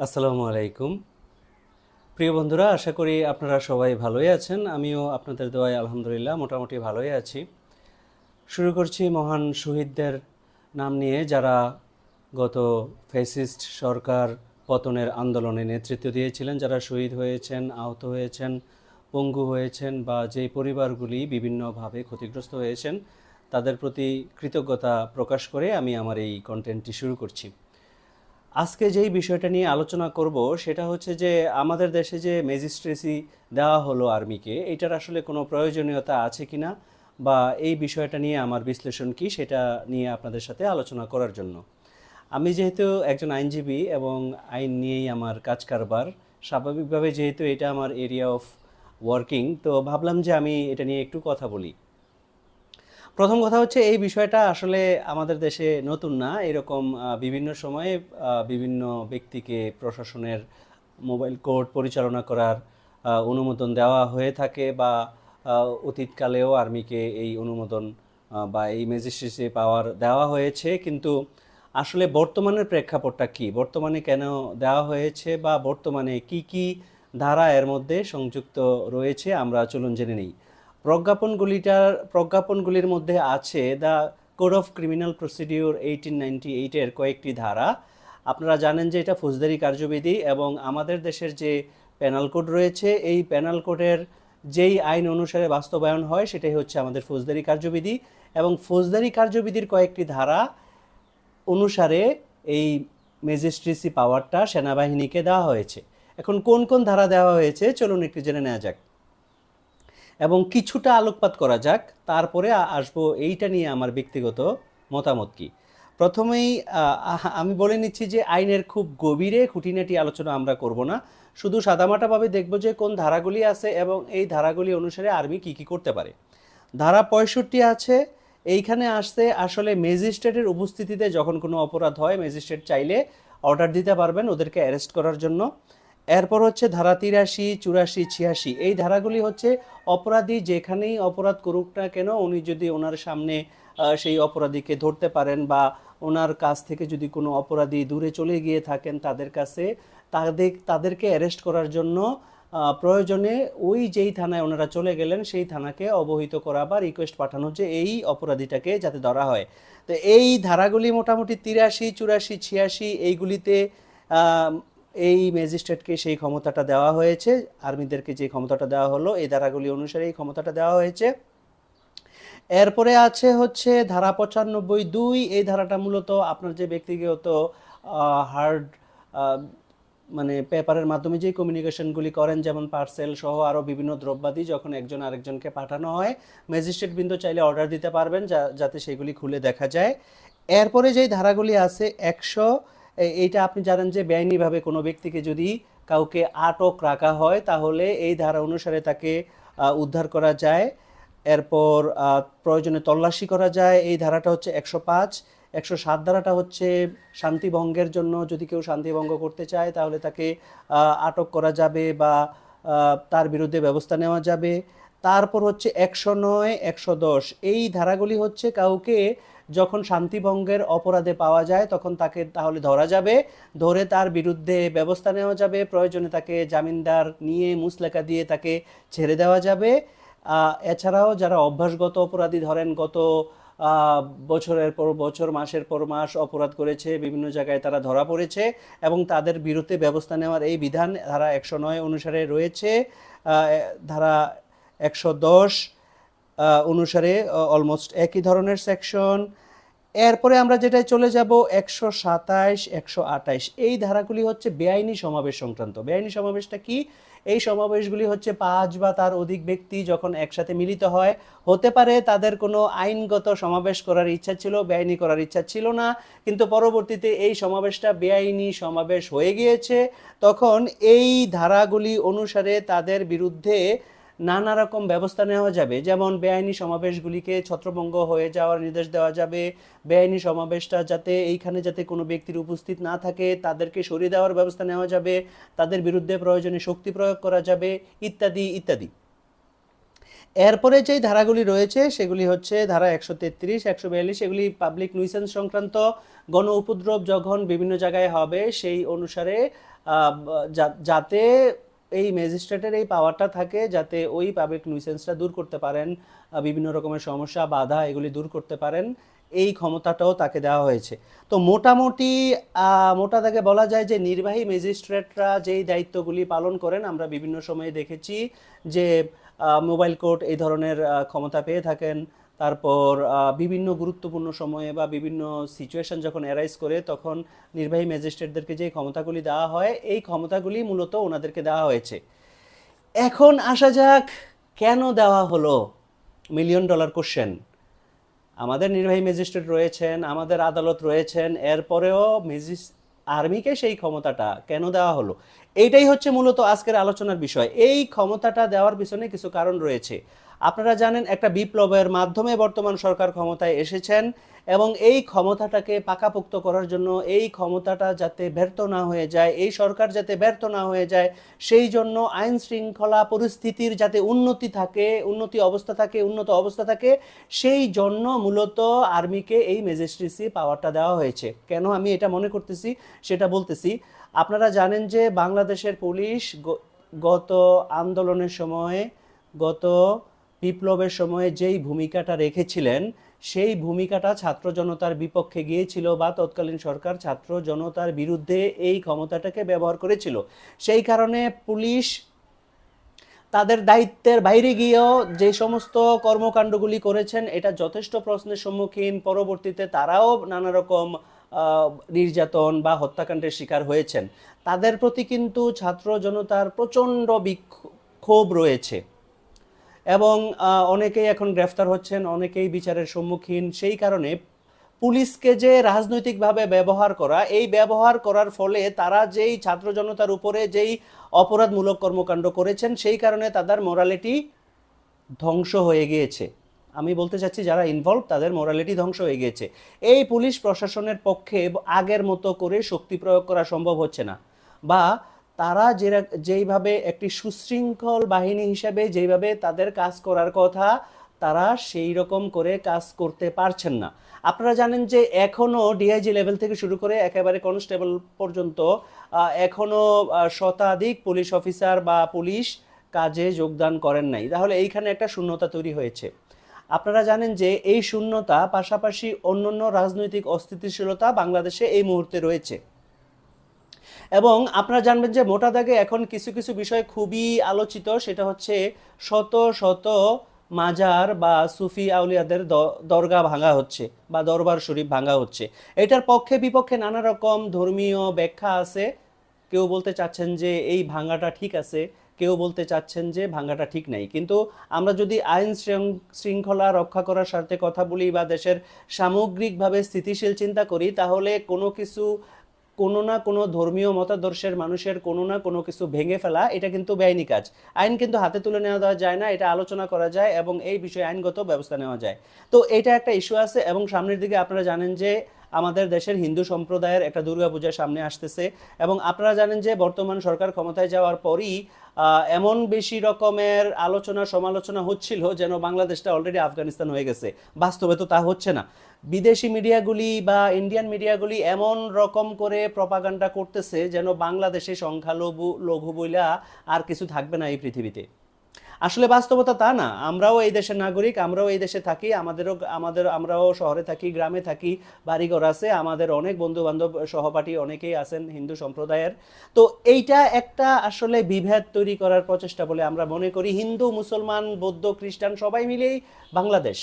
আসসালামু আলাইকুম। প্রিয় বন্ধুরা, আশা করি আপনারা সবাই ভালোই আছেন। আমিও আপনাদের দোয়ায় আলহামদুলিল্লাহ মোটামুটি ভালোই আছি। শুরু করছি মহান শহীদদের নাম নিয়ে, যারা গত ফ্যাসিস্ট সরকার পতনের আন্দোলনে নেতৃত্ব দিয়েছিলেন, যারা শহীদ হয়েছেন, আহত হয়েছেন, পঙ্গু হয়েছেন বা যেই পরিবারগুলি বিভিন্নভাবে ক্ষতিগ্রস্ত হয়েছেন, তাদের প্রতি কৃতজ্ঞতা প্রকাশ করে আমি আমার এই কন্টেন্টটি শুরু করছি। আজকে যেই বিষয়টা নিয়ে আলোচনা করব সেটা হচ্ছে যে আমাদের দেশে যে ম্যাজিস্ট্রেসি দেওয়া হলো আর্মিকে, এটার আসলে কোনো প্রয়োজনীয়তা আছে কিনা, বা এই বিষয়টা নিয়ে আমার বিশ্লেষণ কি সেটা নিয়ে আপনাদের সাথে আলোচনা করার জন্য। আমি যেহেতু একজন আইনজীবী এবং আইন নিয়েই আমার কাজ কারবার, স্বাভাবিকভাবে যেহেতু এটা আমার এরিয়া অফ ওয়ার্কিং, তো ভাবলাম যে আমি এটা নিয়ে একটু কথা বলি। প্রথম কথা হচ্ছে, এই বিষয়টা আসলে আমাদের দেশে নতুন না। এরকম বিভিন্ন সময়ে বিভিন্ন ব্যক্তিকে প্রশাসনের মোবাইল কোর্ট পরিচালনা করার অনুমোদন দেওয়া হয়ে থাকে, বা অতীতকালেও আর্মিকে এই অনুমোদন বা এই ম্যাজিস্ট্রেসি পাওয়ার দেওয়া হয়েছে। কিন্তু আসলে বর্তমানের প্রেক্ষাপটটা কি, বর্তমানে কেন দেওয়া হয়েছে, বা বর্তমানে কি কি ধারা এর মধ্যে সংযুক্ত রয়েছে, আমরা চলুন জেনে নিই। প্রজ্ঞাপনগুলির মধ্যে আছে the code of criminal procedure 1898-এর কয়েকটি ধারা। আপনারা জানেন যে এটা ফৌজদারি কার্যবিধি, এবং আমাদের দেশের যে পেনাল কোড রয়েছে, এই পেনাল কোডের যেই আইন অনুসারে বাস্তবায়ন হয় সেটাই হচ্ছে আমাদের ফৌজদারি কার্যবিধি, এবং ফৌজদারি কার্যবিধির কয়েকটি ধারা অনুসারে এই ম্যাজিস্ট্রেসি পাওয়ারটা সেনাবাহিনীকে দেওয়া হয়েছে। এখন কোন কোন ধারা দেওয়া হয়েছে চলুন একটু জেনে নেওয়া যাক এবং কিছুটা আলোকপাত করা যাক, তারপরে আসবো এইটা নিয়ে আমার ব্যক্তিগত মতামত কি। প্রথমেই আমি বলে নিচ্ছি যে আইনের খুব গভীরে খুঁটিনাটি আলোচনা আমরা করব না, শুধু সাদামাটাভাবে দেখব যে কোন ধারাগুলি আছে এবং এই ধারাগুলি অনুসারে আর্মি কি কি করতে পারে। ধারা 65 আছে। এইখানে আসতে আসলে ম্যাজিস্ট্রেটের উপস্থিতিতে যখন কোনো অপরাধ হয়, ম্যাজিস্ট্রেট চাইলে অর্ডার দিতে পারবেন ওদেরকে অ্যারেস্ট করার জন্য। এরপর হচ্ছে ধারা 83, 84, 86। এই ধারাগুলি হচ্ছে অপরাধী যেখানেই অপরাধ করুক না কেন, উনি যদি ওনার সামনে সেই অপরাধীকে ধরতে পারেন, বা ওনার কাছ থেকে যদি কোনো অপরাধী দূরে চলে গিয়ে থাকেন তাদের কাছে, তাদেরকে অ্যারেস্ট করার জন্য প্রয়োজনে ওই যেই থানায় ওনারা চলে গেলেন সেই থানাকে অবহিত করা বা রিকোয়েস্ট পাঠানো যে এই অপরাধীটাকে যাতে ধরা হয়। তো এই ধারাগুলি মোটামুটি 83, 84, 86 এইগুলিতে এই ম্যাজিস্ট্রেটকে সেই ক্ষমতাটা দেওয়া হয়েছে। আর্মিদেরকে যে ক্ষমতাটা দেওয়া হলো এই ধারাগুলি অনুসারে এই ক্ষমতাটা দেওয়া হয়েছে। এরপরে আছে হচ্ছে ধারা 95(2). এই ধারাটা মূলত আপনার যে ব্যক্তিগত হার্ড মানে পেপারের মাধ্যমে যে কমিউনিকেশনগুলি করেন, যেমন পার্সেল সহ আরও বিভিন্ন দ্রব্যাদি যখন একজন আরেকজনকে পাঠানো হয়, ম্যাজিস্ট্রেট বৃন্দ চাইলে অর্ডার দিতে পারবেন যাতে সেগুলি খুলে দেখা যায়। এরপরে যেই ধারাগুলি আছে 100, এইটা আপনি জানেন যে বেআইনিভাবে কোনো ব্যক্তিকে যদি কাউকে আটক রাখা হয় তাহলে এই ধারা অনুসারে তাকে উদ্ধার করা যায়। এরপর প্রয়োজনে তল্লাশি করা যায়, এই ধারাটা হচ্ছে 105। 107 ধারাটা হচ্ছে শান্তিভঙ্গের জন্য, যদি কেউ শান্তিভঙ্গ করতে চায় তাহলে তাকে আটক করা যাবে বা তার বিরুদ্ধে ব্যবস্থা নেওয়া যাবে। তারপর হচ্ছে 109, 110। এই ধারাগুলি হচ্ছে কাউকে যখন শান্তিভঙ্গের অপরাধে পাওয়া যায় তখন তাকে তাহলে ধরা যাবে, ধরে তার বিরুদ্ধে ব্যবস্থা নেওয়া যাবে, প্রয়োজনে তাকে জামিনদার নিয়ে মুচলেকা দিয়ে তাকে ছেড়ে দেওয়া যাবে। এছাড়াও যারা অভ্যাসগত অপরাধী, ধরেন গত বছরের পর বছর, মাসের পর মাস অপরাধ করেছে, বিভিন্ন জায়গায় তারা ধরা পড়েছে এবং তাদের বিরুদ্ধে ব্যবস্থা নেওয়ার এই বিধান ধারা 109 অনুসারে রয়েছে। ধারা 110 অনুসারে অলমোস্ট একই ধরনের সেকশন। এরপরে আমরা যেটাই চলে যাব 127, 128। এই ধারাগুলি হচ্ছে বেআইনি সমাবেশ সংক্রান্ত। বেআইনি সমাবেশটা কি? এই সমাবেশগুলি হচ্ছে 5 বা তার অধিক ব্যক্তি যখন একসাথে মিলিত হয়, হতে পারে তাদের কোনো আইনগত সমাবেশ করার ইচ্ছা ছিল, বেআইনি করার ইচ্ছা ছিল না, কিন্তু পরবর্তীতে এই সমাবেশটা বেআইনি সমাবেশ হয়ে গিয়েছে, তখন এই ধারাগুলি অনুসারে তাদের বিরুদ্ধে নানা রকম ব্যবস্থা নেওয়া যাবে। যেমন বেআইনি সমাবেশগুলিকে ছত্রভঙ্গ হয়ে যাওয়ার নির্দেশ দেওয়া যাবে, বেআইনি সমাবেশটা যাতে কোনো ব্যক্তির উপস্থিত না থাকে তাদেরকে সরিয়ে দেওয়ার ব্যবস্থা নেওয়া যাবে, তাদের বিরুদ্ধে প্রয়োজনে শক্তি প্রয়োগ করা যাবে, ইত্যাদি ইত্যাদি। এরপরে যেই ধারাগুলি রয়েছে সেগুলি হচ্ছে ধারা 133, 142, এগুলি পাবলিক নুইসেন্স সংক্রান্ত গণ উপদ্রব যখন বিভিন্ন জায়গায় হবে সেই অনুসারে যাতে এই ম্যাজিস্ট্রেটের এই পাওয়ারটা থাকে যাতে ওই পাবলিক নুইসেন্সটা দূর করতে পারেন, বিভিন্ন রকমের সমস্যা বাধা এগুলি দূর করতে পারেন, এই ক্ষমতাটাও তাকে দেওয়া হয়েছে। তো মোটামুটি মোটা দাগে বলা যায় যে নির্বাহী ম্যাজিস্ট্রেটরা যেই দায়িত্বগুলি পালন করেন আমরা বিভিন্ন সময়ে দেখেছি যে মোবাইল কোর্ট এই ধরনের ক্ষমতা পেয়ে থাকেন। তারপর বিভিন্ন গুরুত্বপূর্ণ সময়ে বা বিভিন্ন সিচুয়েশন যখন অ্যারাইজ করে তখন নির্বাহী ম্যাজিস্ট্রেটদেরকে যে ক্ষমতাগুলি দেওয়া হয় এই ক্ষমতাগুলি মূলত ওনাদেরকে দেওয়া হয়েছে। এখন আসা যাক কেন দেওয়া হলো, মিলিয়ন ডলার কোশ্চেন। আমাদের নির্বাহী ম্যাজিস্ট্রেট রয়েছেন, আমাদের আদালত রয়েছেন, এরপরেও আর্মিকে সেই ক্ষমতাটা কেন দেওয়া হলো, এইটাই হচ্ছে মূলত আজকের আলোচনার বিষয়। এই ক্ষমতাটা দেওয়ার পিছনে কিছু কারণ রয়েছে। আপনারা জানেন একটা বিপ্লবের মাধ্যমে বর্তমান সরকার ক্ষমতায় এসেছেন এবং এই ক্ষমতাটাকে পাকাপোক্ত করার জন্য, এই ক্ষমতাটা যাতে ব্যর্থ না হয়ে যায়, এই সরকার যাতে ব্যর্থ না হয়ে যায়, সেই জন্য আইন শৃঙ্খলা পরিস্থিতির যাতে উন্নত অবস্থা থাকে, সেই জন্য মূলত আর্মিকে এই ম্যাজিস্ট্রেসি পাওয়ারটা দেওয়া হয়েছে। কেন আমি এটা মনে করতেছি সেটা বলতেছি। আপনারা জানেন যে বাংলাদেশের পুলিশ গত আন্দোলনের সময়, গত বিপ্লবের সময় যেই ভূমিকাটা রেখেছিলেন সেই ভূমিকাটা ছাত্র জনতার বিপক্ষে গিয়েছিল বা তৎকালীন সরকার ছাত্র জনতার বিরুদ্ধে এই ক্ষমতাটাকে ব্যবহার করেছিল। সেই কারণে পুলিশ তাদের দায়িত্বের বাইরে গিয়েও যে সমস্ত কর্মকাণ্ডগুলি করেছেন এটা যথেষ্ট প্রশ্নের সম্মুখীন। পরবর্তীতে তারাও নানা রকম নির্যাতন বা হত্যাকাণ্ডের শিকার হয়েছেন। তাদের প্রতি কিন্তু ছাত্র জনতার প্রচণ্ড বিক্ষোভ রয়েছে এবং অনেকেই এখন গ্রেফতার হচ্ছেন, অনেকেই বিচারের সম্মুখীন। সেই কারণে পুলিশকে যে রাজনৈতিকভাবে ব্যবহার করা, এই ব্যবহার করার ফলে তারা যেই ছাত্র জনতার উপরে যেই অপরাধমূলক কর্মকাণ্ড করেছেন সেই কারণে তাদের মোরালিটি ধ্বংস হয়ে গিয়েছে। আমি বলতে চাচ্ছি যারা ইনভলভ তাদের মোরালিটি ধ্বংস হয়ে গিয়েছে। এই পুলিশ প্রশাসনের পক্ষে আগের মতো করে শক্তি প্রয়োগ করা সম্ভব হচ্ছে না, বা তারা যেইভাবে একটি সুশৃঙ্খল বাহিনী হিসেবে যেইভাবে তাদের কাজ করার কথা তারা সেই রকম করে কাজ করতে পারছেন না। আপনারা জানেন যে এখনও ডিআইজি লেভেল থেকে শুরু করে একেবারে কনস্টেবল পর্যন্ত এখনও শতাধিক পুলিশ অফিসার বা পুলিশ কাজে যোগদান করেন নাই। তাহলে এইখানে একটা শূন্যতা তৈরি হয়েছে। আপনারা জানেন যে এই শূন্যতা পাশাপাশি অন্যান্য রাজনৈতিক অস্থিতিশীলতা বাংলাদেশে এই মুহূর্তে রয়েছে। এবং আপনারা জানবেন যে মোটা দাগে এখন কিছু কিছু বিষয় খুবই আলোচিত, সেটা হচ্ছে শত শত মাজার বা সুফি আউলিয়াদের দরগা ভাঙা হচ্ছে বা দরবার শরীফ ভাঙা হচ্ছে। এটার পক্ষে বিপক্ষে নানা রকম ধর্মীয় ব্যাখ্যা আছে। কেউ বলতে চাচ্ছেন যে এই ভাঙাটা ঠিক আছে, কেউ বলতে চাচ্ছেন যে ভাঙাটা ঠিক নাই। কিন্তু আমরা যদি আইন শৃঙ্খলা রক্ষা করার স্বার্থে কথা বলি বা দেশের সামগ্রিকভাবে স্থিতিশীল চিন্তা করি তাহলে কোনো না কোনো ধর্মীয় মতাদর্শের মানুষের কোনো না কোনো কিছু ভেঙে ফেলা এটা কিন্তু বেআইনি কাজ। আইন কিন্তু হাতে তুলে নেওয়া দেওয়া যায় না, এটা আলোচনা করা যায় এবং এই বিষয়ে আইনগত ব্যবস্থা নেওয়া যায়। তো এটা একটা ইস্যু আছে। এবং সামনের দিকে আপনারা জানেন যে আমাদের দেশের হিন্দু সম্প্রদায়ের একটা দুর্গাপূজা সামনে আসতেছে এবং আপনারা জানেন যে বর্তমান সরকার ক্ষমতায় যাওয়ার পরই এমন বেশি রকমের আলোচনা সমালোচনা হচ্ছিল যেন বাংলাদেশটা অলরেডি আফগানিস্তান হয়ে গেছে। বাস্তবে তো তা হচ্ছে না। বিদেশি মিডিয়াগুলি বা ইন্ডিয়ান মিডিয়াগুলি এমন রকম করে প্রপাগান্ডা করতেছে যেন বাংলাদেশে সংখ্যালঘু বইলা আর কিছু থাকবে না এই পৃথিবীতে। আসলে বাস্তবতা তা না। আমরাও এই দেশের নাগরিক, আমরাও এই দেশে থাকি, আমরাও শহরে থাকি, গ্রামে থাকি, বাড়িঘর আছে, আমাদের অনেক বন্ধু বান্ধব সহপাঠী অনেকেই আছেন হিন্দু সম্প্রদায়ের। তো এইটা একটা আসলে বিভেদ তৈরি করার প্রচেষ্টা বলে আমরা মনে করি। হিন্দু, মুসলমান, বৌদ্ধ, খ্রিস্টান সবাই মিলেই বাংলাদেশ,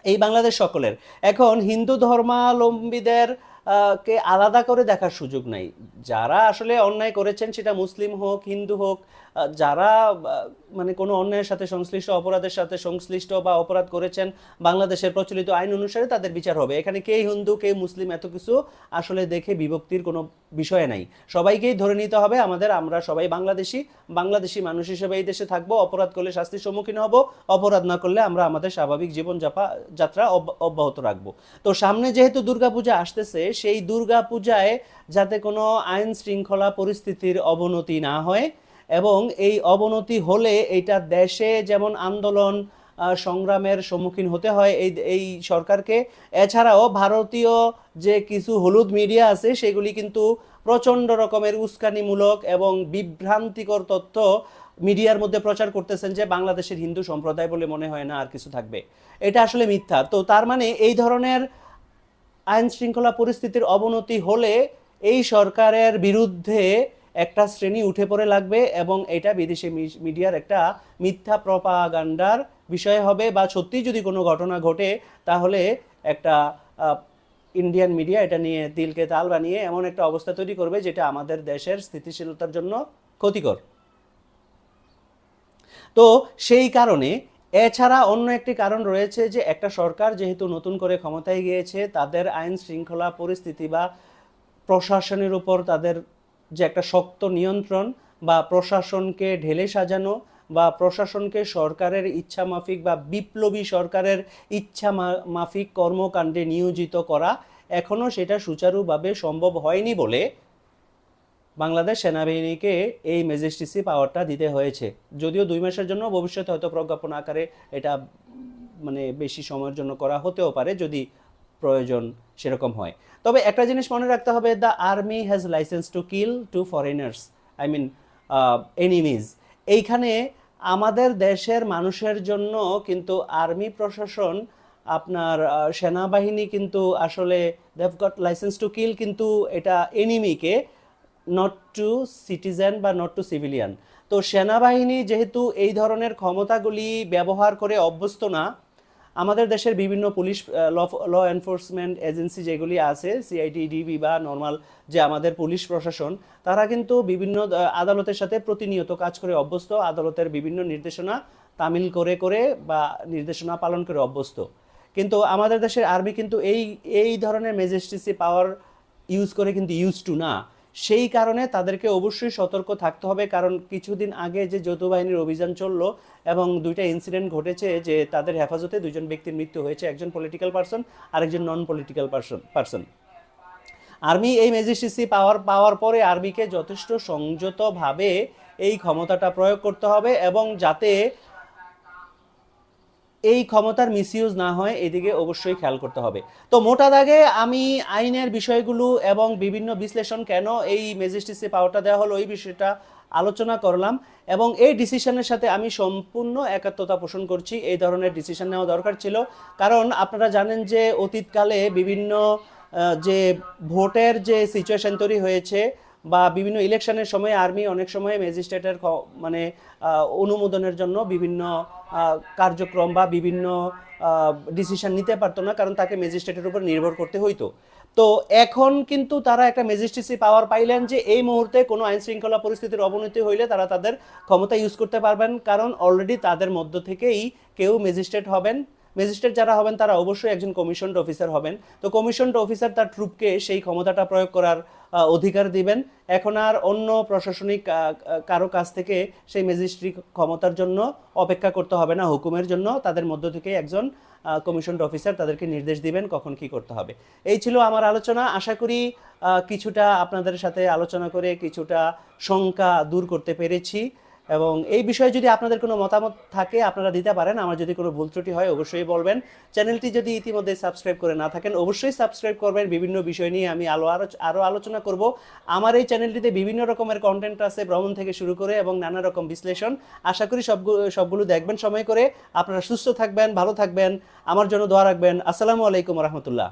এই বাংলাদেশ সকলের। এখন হিন্দু ধর্মাবলম্বীদের কে আলাদা করে দেখার সুযোগ নাই। যারা আসলে অন্যায় করেছেন সেটা মুসলিম হোক হিন্দু হোক, যারা মানে কোনো অন্যায়ের সাথে সংশ্লিষ্ট, অপরাধের সাথে সংশ্লিষ্ট বা অপরাধ করেছেন বাংলাদেশের প্রচলিত আইন অনুসারে তাদের বিচার হবে। এখানে কে হিন্দু কে মুসলিম এত কিছু আসলে দেখে বিভক্তির কোনো বিষয় নাই। সবাইকেই ধরে নিতে হবে আমরা সবাই বাংলাদেশি মানুষ হিসেবে এই দেশে থাকবো। অপরাধ করলে শাস্তির সম্মুখীন হব, অপরাধ না করলে আমরা আমাদের স্বাভাবিক যাত্রা অব্যাহত রাখবো। তো সামনে যেহেতু দুর্গাপূজা আসতেছে, সেই দুর্গাপূজায় যাতে কোনো আইন শৃঙ্খলা পরিস্থিতির অবনতি না হয় এবং এই অবনতি হলে এটা দেশে যেমন আন্দোলন সংগ্রামের সম্মুখীন হতে হয় এই সরকারকে। এছাড়াও ভারতীয় যে কিছু হলুদ মিডিয়া আছে সেগুলি কিন্তু প্রচণ্ড রকমের উস্কানিমূলক এবং বিভ্রান্তিকর তথ্য মিডিয়ার মধ্যে প্রচার করতেছেন যে বাংলাদেশের হিন্দু সম্প্রদায় বলে মনে হয় না আর কিছু থাকবে। এটা আসলে মিথ্যা। তো তার মানে এই ধরনের আইন শৃঙ্খলা পরিস্থিতির অবনতি হলে এই সরকারের বিরুদ্ধে একটা শ্রেণী উঠে পড়ে লাগবে এবং এটা বিদেশি মিডিয়ার একটা মিথ্যা প্রপাগান্ডার বিষয় হবে, বা সত্যি যদি কোনো ঘটনা ঘটে তাহলে একটা ইন্ডিয়ান মিডিয়া এটা নিয়ে তিলকে তাল বানিয়ে এমন একটা অবস্থা তৈরি করবে যেটা আমাদের দেশের স্থিতিশীলতার জন্য ক্ষতিকর। তো সেই কারণে এছাড়া অন্য একটি কারণ রয়েছে যে একটা সরকার যেহেতু নতুন করে ক্ষমতায় গিয়েছে, তাদের আইন শৃঙ্খলা পরিস্থিতি বা প্রশাসনের উপর তাদের যে একটা শক্ত নিয়ন্ত্রণ, বা প্রশাসনকে ঢেলে সাজানো, বা প্রশাসনকে সরকারের ইচ্ছা মাফিক বা বিপ্লবী সরকারের ইচ্ছা মাফিক কর্মকাণ্ডে নিয়োজিত করা, এখনও সেটা সুচারুভাবে সম্ভব হয়নি বলে বাংলাদেশ সেনাবাহিনীকে এই ম্যাজিস্ট্রেসি পাওয়ারটা দিতে হয়েছে। যদিও 2 মাসের জন্য, ভবিষ্যতে হয়তো প্রজ্ঞাপন আকারে এটা মানে বেশি সময়ের জন্য করা হতেও পারে যদি প্রয়োজন সেরকম হয়। তবে একটা জিনিস মনে রাখতে হবে, the army has licence to kill to foreigners, I mean enemies. এইখানে আমাদের দেশের মানুষের জন্য কিন্তু আর্মি প্রশাসন, আপনার সেনাবাহিনী কিন্তু আসলে they have got licence to kill, কিন্তু এটা এনিমিকে, নট টু সিটিজেন বা নট টু সিভিলিয়ান। তো সেনাবাহিনী যেহেতু এই ধরনের ক্ষমতাগুলি ব্যবহার করে অভ্যস্ত না, আমাদের দেশের বিভিন্ন পুলিশ ল এনফোর্সমেন্ট এজেন্সি যেগুলি আছে, সিআইডি, ডিবি বা নর্মাল যে আমাদের পুলিশ প্রশাসন, তারা কিন্তু বিভিন্ন আদালতের সাথে প্রতিনিয়ত কাজ করে অভ্যস্ত, আদালতের বিভিন্ন নির্দেশনা তামিল করে করে বা নির্দেশনা পালন করে অভ্যস্ত। কিন্তু আমাদের দেশের আর্মি কিন্তু এই ধরনের ম্যাজিস্ট্রেসি পাওয়ার ইউজ করে কিন্তু ইউজ টু না। সেই কারণে তাদেরকে অবশ্যই সতর্ক থাকতে হবে, কারণ কিছুদিন আগে যে যৌথ বাহিনীর অভিযান চললো এবং 2টা ইনসিডেন্ট ঘটেছে যে তাদের হেফাজতে 2জন ব্যক্তির মৃত্যু হয়েছে, একজন পলিটিক্যাল পারসন আরেকজন নন পলিটিক্যাল পারসন। আর্মি এই ম্যাজিস্ট্রেসি পাওয়ার পরে আর্মিকে যথেষ্ট সংযতভাবে এই ক্ষমতাটা প্রয়োগ করতে হবে এবং যাতে এই ক্ষমতার মিসইউজ না হয় এদিকে অবশ্যই খেয়াল করতে হবে। তো মোটা দাগে আমি আইনের বিষয়গুলো এবং বিভিন্ন বিশ্লেষণ কেন এই ম্যাজিস্ট্রেসি পাওয়ারটা দেওয়া হলো এই বিষয়টা আলোচনা করলাম, এবং এই ডিসিশনের সাথে আমি সম্পূর্ণ একাত্মতা পোষণ করছি। এই ধরনের ডিসিশন নেওয়া দরকার ছিল, কারণ আপনারা জানেন যে অতীতকালে বিভিন্ন যে ভোটের যে সিচুয়েশন তৈরি হয়েছে বা বিভিন্ন ইলেকশনের সময় আর্মি অনেক সময় ম্যাজিস্ট্রেটের মানে অনুমোদনের জন্য বিভিন্ন কার্যক্রম বা বিভিন্ন ডিসিশন নিতে পারতো না, কারণ তাকে ম্যাজিস্ট্রেটের উপর নির্ভর করতে হইতো। তো এখন কিন্তু তারা একটা ম্যাজিস্ট্রেসি পাওয়ার পাইলেন যে এই মুহূর্তে কোনো আইন শৃঙ্খলা পরিস্থিতির অবনতি হইলে তারা তাদের ক্ষমতা ইউজ করতে পারবেন, কারণ অলরেডি তাদের মধ্য থেকেই কেউ ম্যাজিস্ট্রেট হবেন। ম্যাজিস্ট্রেট যারা হবেন তারা অবশ্যই একজন কমিশনড অফিসার হবেন। তো কমিশনড অফিসার তার ট্রুপকে সেই ক্ষমতাটা প্রয়োগ করার অধিকার দিবেন। এখন আর অন্য প্রশাসনিক কারো কাছ থেকে সেই ম্যাজিস্ট্রেট ক্ষমতার জন্য অপেক্ষা করতে হবে না, হুকুমের জন্য তাদের মধ্য থেকে একজন কমিশনড অফিসার তাদেরকে নির্দেশ দিবেন কখন কি করতে হবে। এই ছিল আমার আলোচনা। আশা করি কিছুটা আপনাদের সাথে আলোচনা করে কিছুটা শঙ্কা দূর করতে পেরেছি, এবং এই বিষয়ে যদি আপনাদের কোনো মতামত থাকে আপনারা দিতে পারেন। আমার যদি কোনো ভুল ত্রুটি হয় অবশ্যই বলবেন। চ্যানেলটি যদি ইতিমধ্যে সাবস্ক্রাইব করে না থাকেন অবশ্যই সাবস্ক্রাইব করবেন। বিভিন্ন বিষয় নিয়ে আমি আরও আলোচনা করব। আমার এই চ্যানেলটিতে বিভিন্ন রকমের কন্টেন্ট আছে, ভ্রমণ থেকে শুরু করে এবং নানা রকম বিশ্লেষণ। আশা করি সবগুলো দেখবেন সময় করে। আপনারা সুস্থ থাকবেন, ভালো থাকবেন, আমার জন্য দোয়া রাখবেন। আসসালামু আলাইকুম রহমতুল্লাহ।